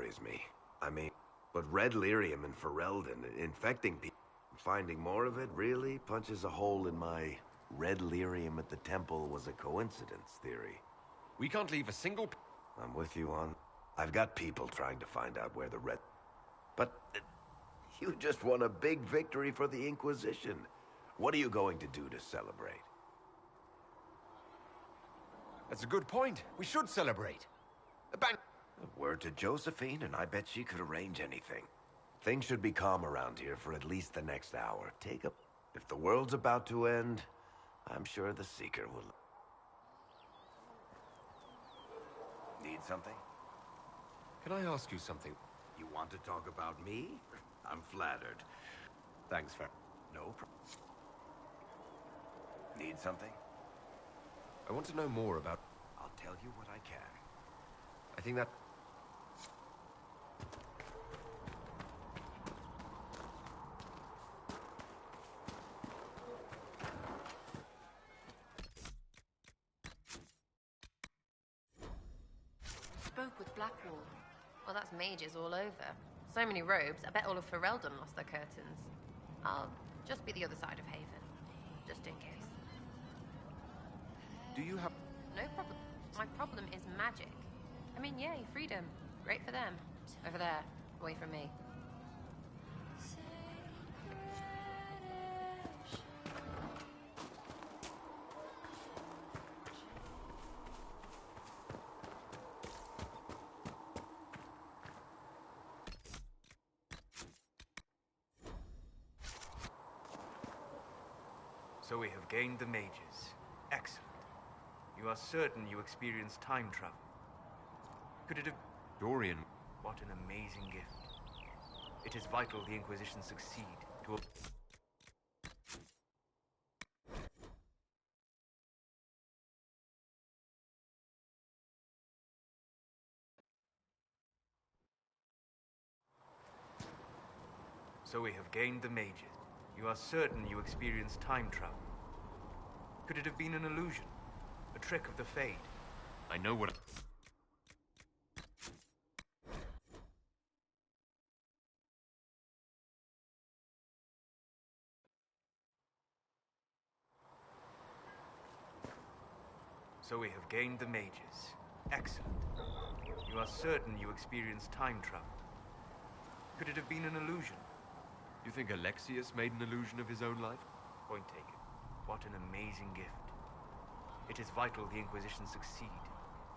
worries me. I mean, but red lyrium and Ferelden infecting people, finding more of it really punches a hole in my red lyrium at the temple was a coincidence theory. We can't leave a single... I'm with you on... I've got people trying to find out where the red... But you just won a big victory for the Inquisition. What are you going to do to celebrate? That's a good point. We should celebrate. A word to Josephine, and I bet she could arrange anything. Things should be calm around here for at least the next hour. If the world's about to end, I'm sure the Seeker will... Need something? Can I ask you something? You want to talk about me? I'm flattered. Thanks for... No problem. Need something? I want to know more about... I'll tell you what I can. I think that... Spoke with Blackwall. Well, that's mages all over. So many robes, I bet all of Ferelden lost their curtains. I'll just be the other side of Haven, just in case. Do you have... No problem. My problem is magic. I mean, yay, freedom. Great for them. Over there, away from me. So we have gained the mages. Excellent. You are certain you experienced time travel? Could it have... Dorian. What an amazing gift. It is vital the Inquisition succeed to... So we have gained the mages. You are certain you experienced time travel? Could it have been an illusion? A trick of the Fade? I know what... So we have gained the mages. Excellent. You are certain you experienced time travel? Could it have been an illusion? You think Alexius made an illusion of his own life? Point taken. What an amazing gift. It is vital the Inquisition succeed.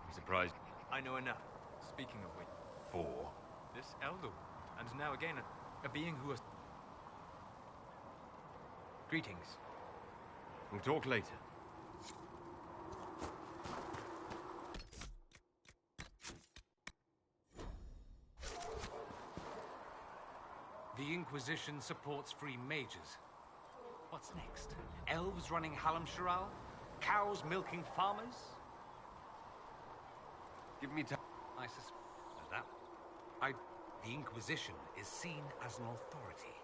I'm surprised. I know enough. Speaking of which... For? This elder, and now again a being who has... Greetings. We'll talk later. The Inquisition supports free mages. What's next? Elves running Halamsharal? Cows milking farmers? Give me time. I suspect that. The Inquisition is seen as an authority.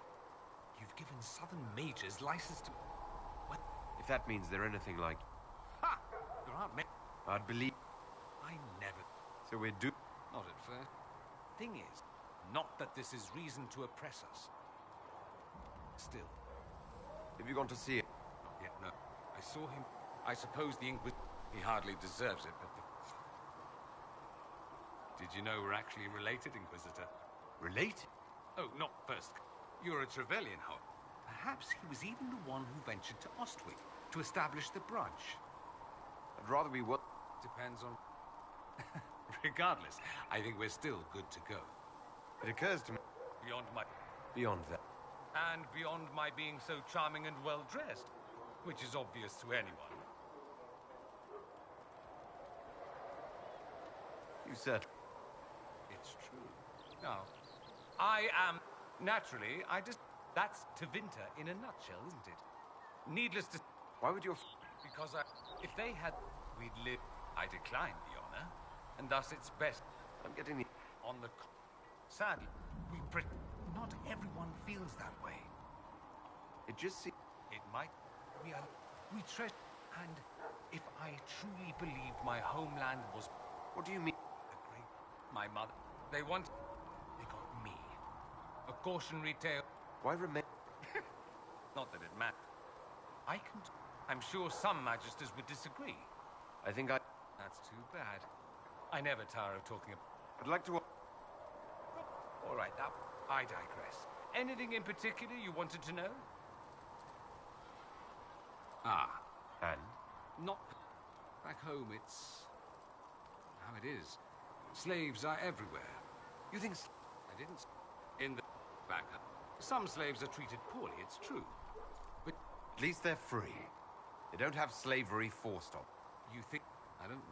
You've given Southern mages license to... What? If that means they're anything like... Ha! There aren't many... I'd believe... I never... So we're do... Not at first. Thing is, not that this is reason to oppress us. Still. Have you gone to see it? Not yet, no. I saw him. I suppose the Inquisition... He hardly deserves it, but... Did you know we're actually related, Inquisitor? Related? Oh, not first. You're a Trevelyan, however. Perhaps he was even the one who ventured to Ostwick to establish the branch. I'd rather we were... Depends on... Regardless, I think we're still good to go. It occurs to me... Beyond my... Beyond that. And beyond my being so charming and well-dressed, which is obvious to anyone. You said... It's true. Now, I am... Naturally, That's Tevinter in a nutshell, isn't it? Needless to... Why would your... Because if they had... We'd live... I declined the honor, and thus it's best... I'm getting the... On the... Sadly, not everyone feels that way. It just seems... It might... We treasure... And if I truly believed my homeland was... What do you mean? My mother... They want... A cautionary tale. Why remain? Not that it matters. I'm sure some magisters would disagree. I think That's too bad. I never tire of talking about... I'd like to... All right, now, I digress. Anything in particular you wanted to know? Ah, And? not... Back home, it's... how it is. Slaves are everywhere. You think... I didn't... In the... back home. Some slaves are treated poorly, it's true. But At least they're free. They don't have slavery forced on. you think... I don't...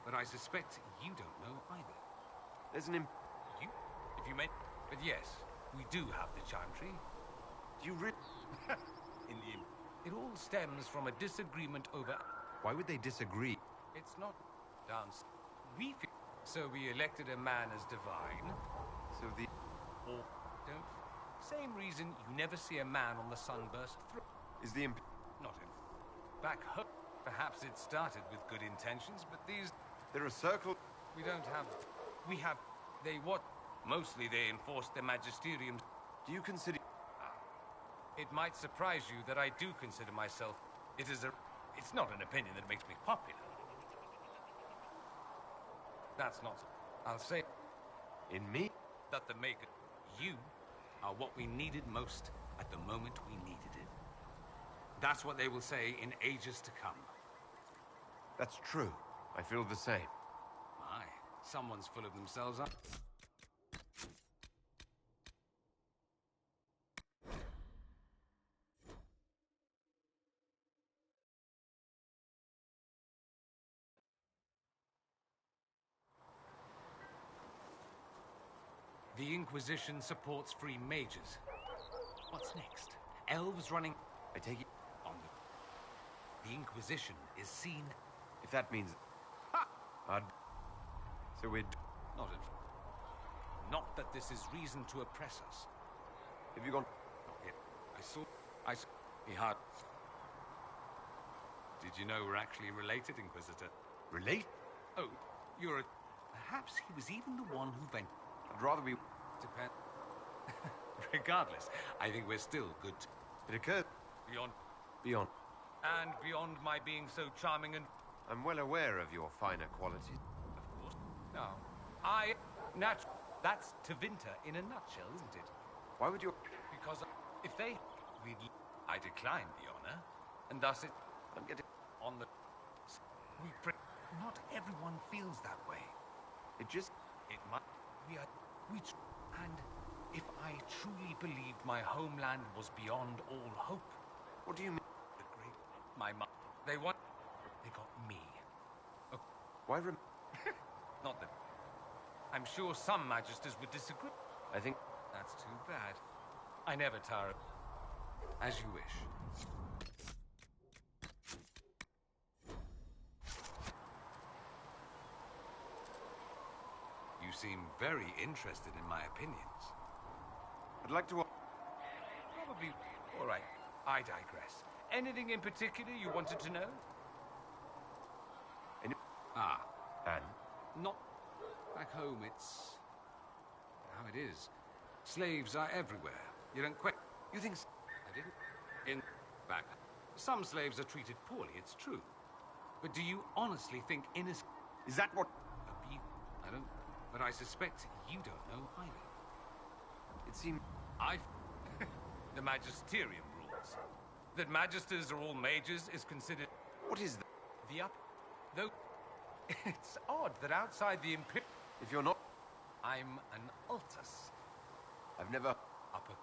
But I suspect you don't know either. There's an You? If you meant... But yes, we do have the charm tree. Do you really... In the... It all stems from a disagreement over... Why would they disagree? It's not... down... We feel... So we elected a man as divine. So the... Or... Don't... Same reason you never see a man on the sunburst through. Is the... Not in... Back home. Perhaps it started with good intentions, but these... There are circles... We don't have... We have... They what? Mostly they enforce the magisterium. Do you consider... It might surprise you that I do consider myself... It is a... It's not an opinion that makes me popular. That's not... I'll say In me? that the maker... You are what we needed most at the moment we needed it. That's what they will say in ages to come. That's true. I feel the same. My, someone's full of themselves up. The Inquisition supports free mages. What's next? Elves running I take it... on the Inquisition is seen... If that means... I'd... So we'd... Not in... Not that this is reason to oppress us. Have you gone... Not yet. I saw... He had... Did you know we're actually related, Inquisitor? Relate? Oh, you're a... Perhaps he was even the one who ventured... I'd rather be... Depend... Regardless, I think we're still good... It occurred... Beyond... Beyond... And beyond my being so charming and... I'm well aware of your finer qualities. Of course. No. That's Tevinter in a nutshell, isn't it? Why would you... Because if they... I declined the honor, and thus it... I'm getting... On the... Not everyone feels that way. It just... It might... And if I truly believed my homeland was beyond all hope... What do you mean? The great... My mother... They want... They got me. Why Not that... I'm sure some magisters would disagree. I think... That's too bad. I never tire... As you wish. You seem very interested in my opinions. I'd like to... Probably... All right, I digress. Anything in particular you wanted to know? Ah, And? not... Back home, it's... how it is. Slaves are everywhere. You don't quite... You think... I didn't... In... Back... Some slaves are treated poorly, it's true. But do you honestly think innocent... Is that what... I don't... But I suspect you don't know either. It seemed... The magisterium rules. That magisters are all mages is considered... What is that? The up... Though... It's odd that outside the Imperium... If you're not... I'm an Altus. I've never... Upper...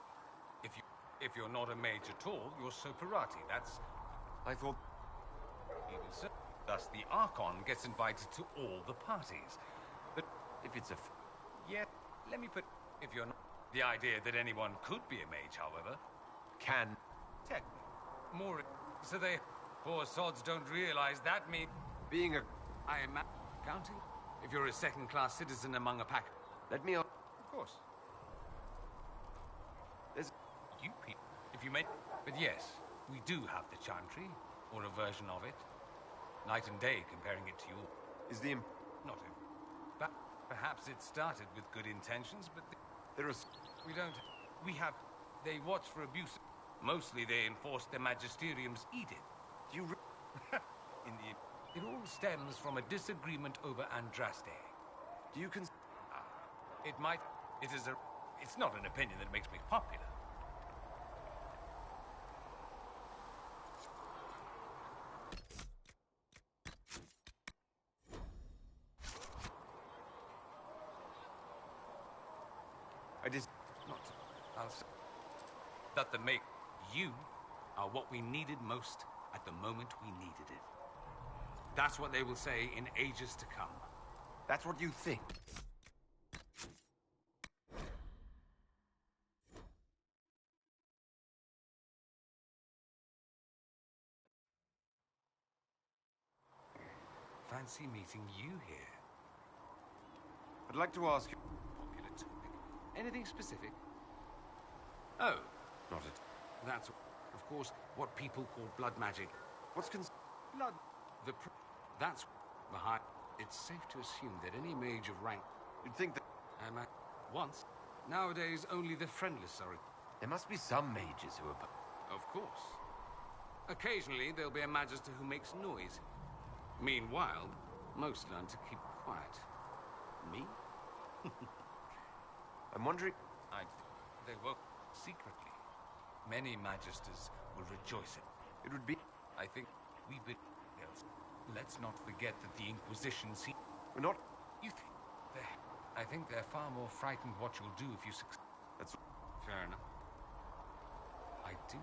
If you're not a mage at all, you're Soperati. That's... I thought... Even so. Thus, the Archon gets invited to all the parties. But If it's a... yet, let me put... If you're not... The idea that anyone could be a mage, however... Can... Technically. More... So they... Poor sods don't realize that means... Being a... I am... Counting? If you're a second-class citizen among a pack... Let me... Of course. There's... You people... If you meant... But yes, we do have the Chantry, or a version of it. Night and day comparing it to yours. Is the... Not in... But perhaps it started with good intentions, but... There are... We don't... They watch for abuse. Mostly they enforce the Magisterium's edict. Do you It all stems from a disagreement over Andraste. do you It's not an opinion that makes me popular. I'll say that you are what we needed most at the moment we needed it. That's what they will say in ages to come. That's what you think. Fancy meeting you here. I'd like to ask you. Popular topic. Anything specific? Oh, Not it. that's, of course, what people call blood magic. What's Blood. That's behind. It's safe to assume that any mage of rank. You'd think that Once. Nowadays, only the friendless are. there must be some mages who are. Of course. Occasionally, there'll be a magister who makes noise. Meanwhile, most learn to keep quiet. Me? I'm wondering. They work secretly. Many magisters will rejoice in. It would be. I think we've been. Let's not forget that the Inquisition We're not. You think? I think they're far more frightened what you'll do if you succeed. That's. Fair enough. I do.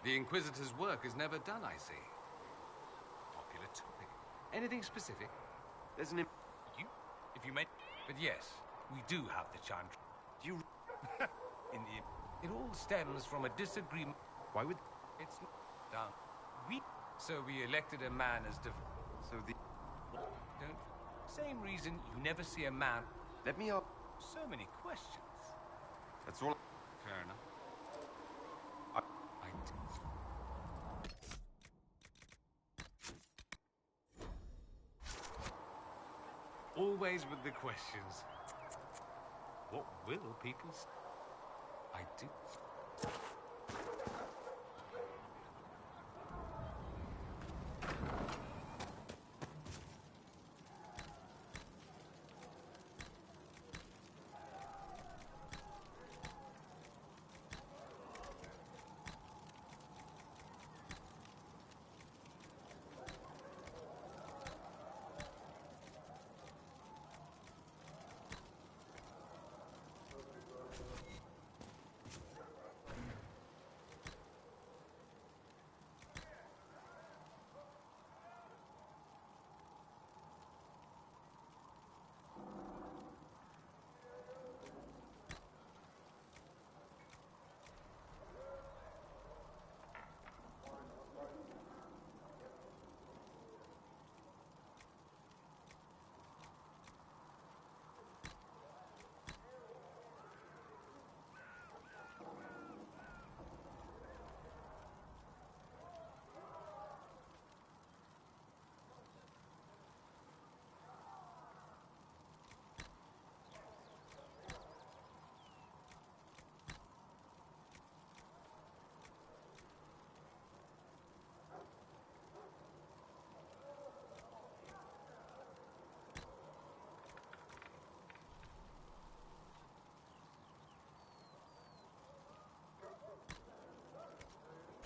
The Inquisitor's work is never done, I see. Popular topic. Anything specific? There's an. You? If you meant... But yes, we do have the chant. Do you? It all stems from a disagreement. Why would? It's down. So we elected a man as So the. Don't. Same reason you never see a man. Let me up. So many questions. That's all. Fair enough. I do. Always with the questions. What will people say? I do.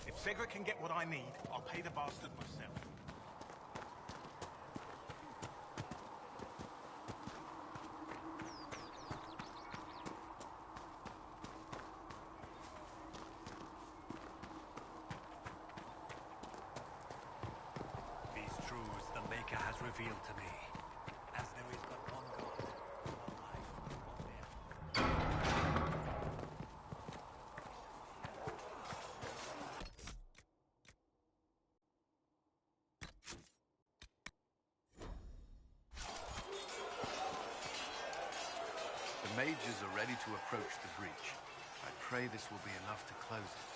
If Cedric can get what I need, I'll pay the bastard myself. These truths the Maker has revealed to me. As there is but one God, one life, one death. The mages are ready to approach the breach. I pray this will be enough to close it.